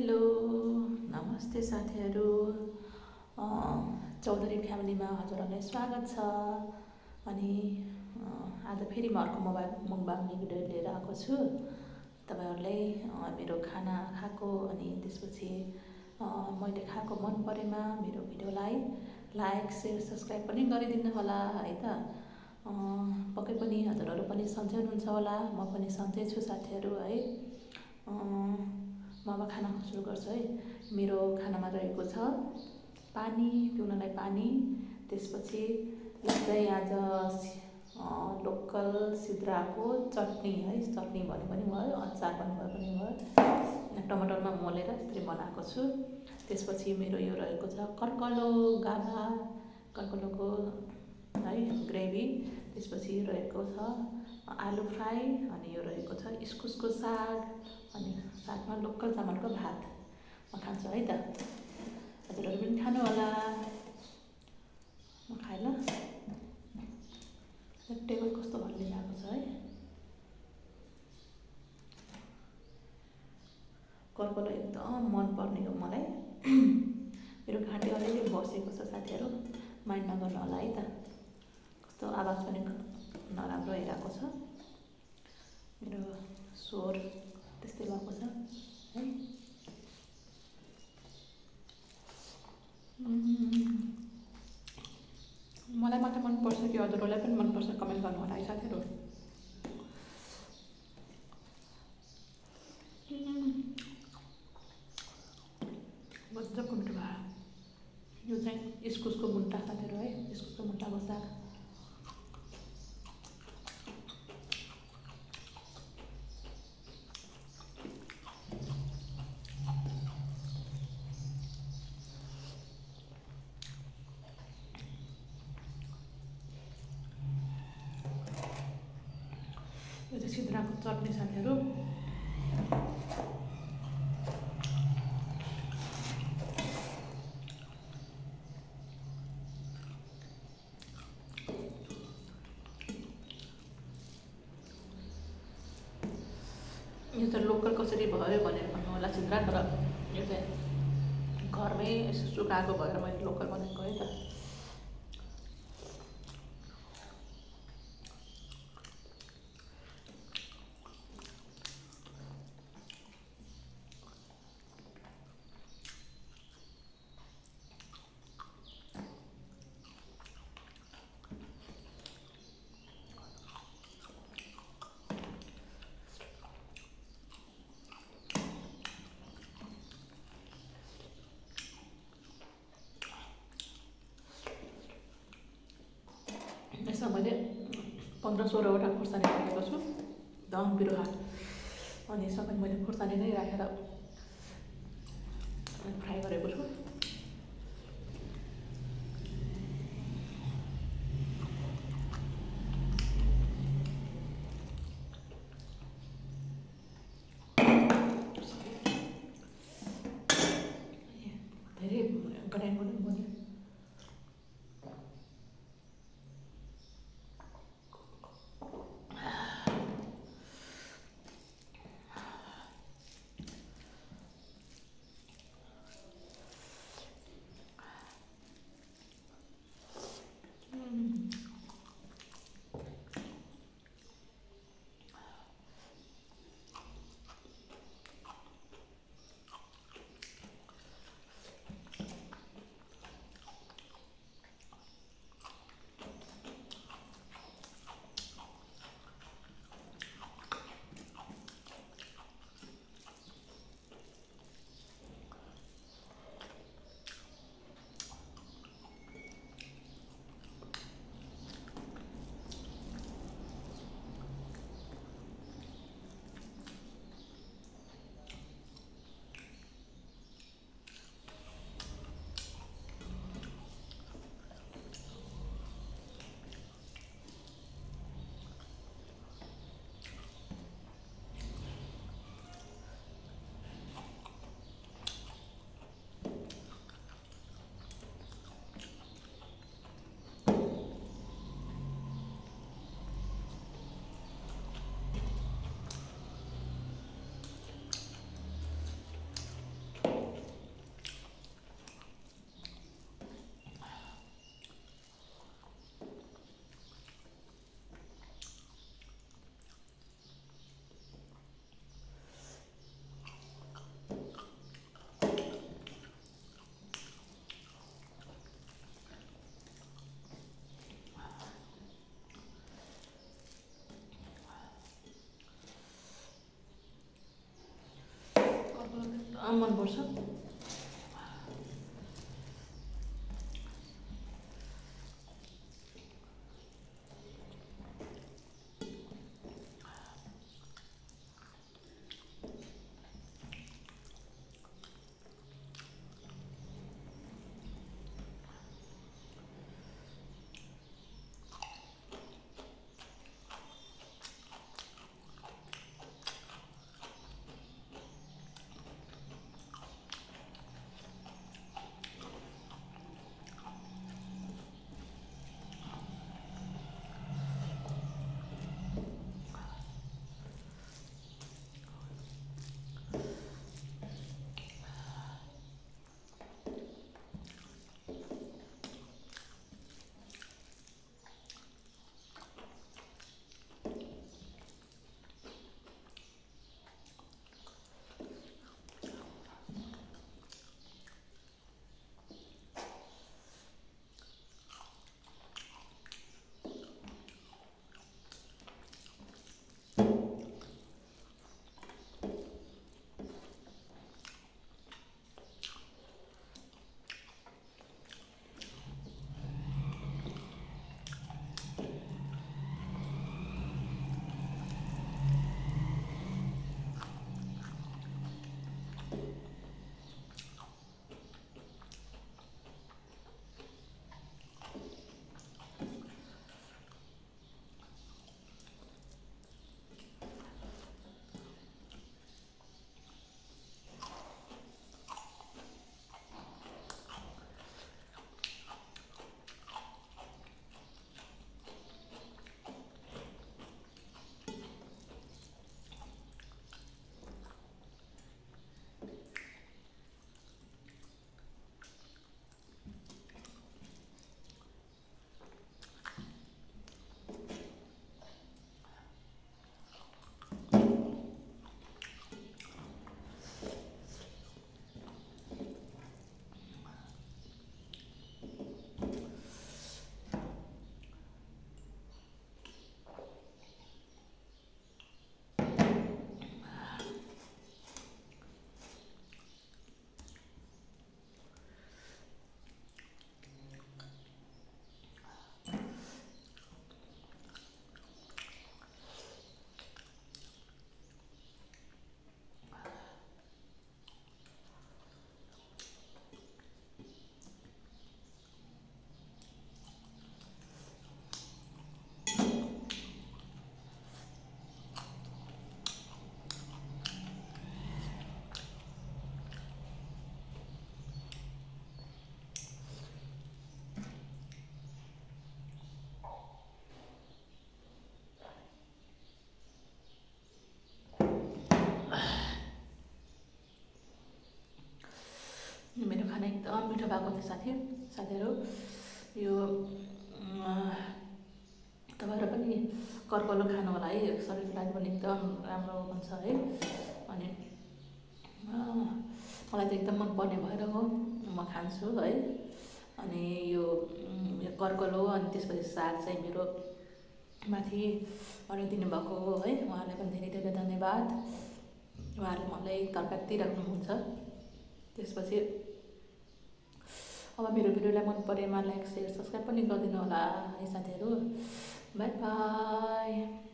Hello नमस्ते साथीहरू। चौधरी फ्यामिलीमा हजुरहरूलाई स्वागत छ। अनि आज फेरि म अर्को मुकबाङ भिडियो लिएर आएको छु तपाईहरुलाई। मेरो खाना खाएको अनि त्यसपछि मैले खाएको मन परेमा मेरो भिडियोलाई लाइक शेयर सब्स्क्राइब पनि गरिदिनु होला है त। पक्कै पनि हजुरहरू पनि सन्चै हुनुहुन्छ होला, म पनि सन्चै छु साथीहरू है। म अब खाना सुरु गर्छु है। मेरो खानामा रहेको छ पानी, पिउनलाई पानी, त्यसपछि चाहिँ आज लोकल सिद्राको चटनी है, चटनी भने पनि भयो, अचार भन्नुभयो पनि भयो, टमाटरमा मोलेर यसरी बनाएको छु। त्यसपछि मेरो यो रहेको छ कर्कलो गाभा, कर्कलोको है ग्रेभी। त्यसपछि रहेको छ आलु फ्राई, अनि यो रहेको छ इस्कुसको साग, अनि साथमा लोकल चामलको भात म खान्छु है त। हजुरहरू पनि खानु होला। म खाएँ ल। टेबल कस्तो हल्ली आएको छ है। कर्कलो एकदम मन पर्ने हो मलाई। मेरो घाँटी अलिअलि बसेको छ साथीहरू, माइन्ड नगर्नु होला है त। कस्तो आवाज पनि नराम्रो आइरहेको छ, मेरो स्वर त्यस्तै भएको छ है। मलाई मात्र मनपर्छ कि हजुरहरूलाई पनि मनपर्छ कमेन्ट गर्नु होला है साथीहरू। मजाको मिठो भयो। यो चाहिँ इस्कुसको मुन्टा साथीहरू है, इस्कुसको मुन्टाको साग। यो चाहिँ सिद्राको चटनी साथीहरू। यो त लोकल कसरी भयो भनेर भन्नु होला सिद्रा, तर यो चाहिँ घरमै सुकाएको भएर मैले लोकल बनाएको है त। यसमा मैले 15-16वटा खुर्सानी राखेको छु, दम बिरुवा। अनि सबै मैले खुर्सानी नै राखेर फ्राई गरेको छु। धेरै ग्राइन्ड गर्नु पर्ने। एकदम मनपर्छ। मेरो खाना एकदम मिठो भएको थियो साथीहरू। यो तपाईँहरू पनि कर्कलो खानु होला है, शरीरको लागि पनि एकदम राम्रो हुन्छ है। अनि मलाई त एकदम मनपर्ने भएर हो म खान्छु है। अनि यो कर्कलो अनि त्यसपछि साग चाहिँ मेरो माथि बनाइदिनु भएको हो है, उहाँलाई पनि धेरै धेरै धन्यवाद। उहाँहरूले मलाई तरकारी दिइराख्नुहुन्छ। त्यसपछि अब मेरो भिडियोलाई मन परेमा लाइक शेयर सब्सक्राइब पनि गरिदिनु होला है साथीहरू। By by.